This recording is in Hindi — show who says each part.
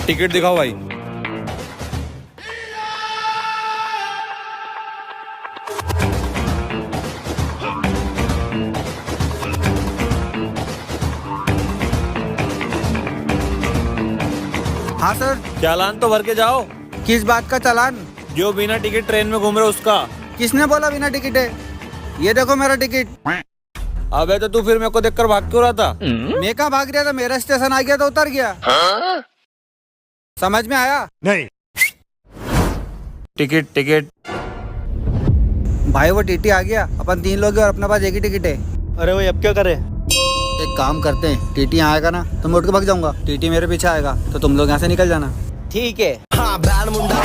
Speaker 1: टिकट दिखाओ भाई।
Speaker 2: हाँ सर।
Speaker 1: चालान तो भर के जाओ।
Speaker 2: किस बात का चालान?
Speaker 1: जो बिना टिकट ट्रेन में घूम रहे उसका।
Speaker 2: किसने बोला बिना टिकट है? ये देखो मेरा टिकट।
Speaker 1: अबे तो तू फिर मेरे को देखकर भाग क्यों रहा था?
Speaker 2: मैं कहाँ भाग रहा था, मेरा स्टेशन आ गया तो उतर गया। समझ में आया?
Speaker 1: नहीं। Ticket ticket.
Speaker 2: भाई वो टीटी आ गया, अपन 3 लोग हैं और अपने पास एक ही टिकट है।
Speaker 1: अरे भाई अब क्या करे?
Speaker 2: एक काम करते हैं, टीटी यहाँ आएगा ना तो मैं उठ के भाग जाऊंगा, टीटी मेरे पीछे आएगा तो तुम लोग यहाँ से निकल जाना।
Speaker 1: ठीक है।
Speaker 3: हाँ बैड मुंडा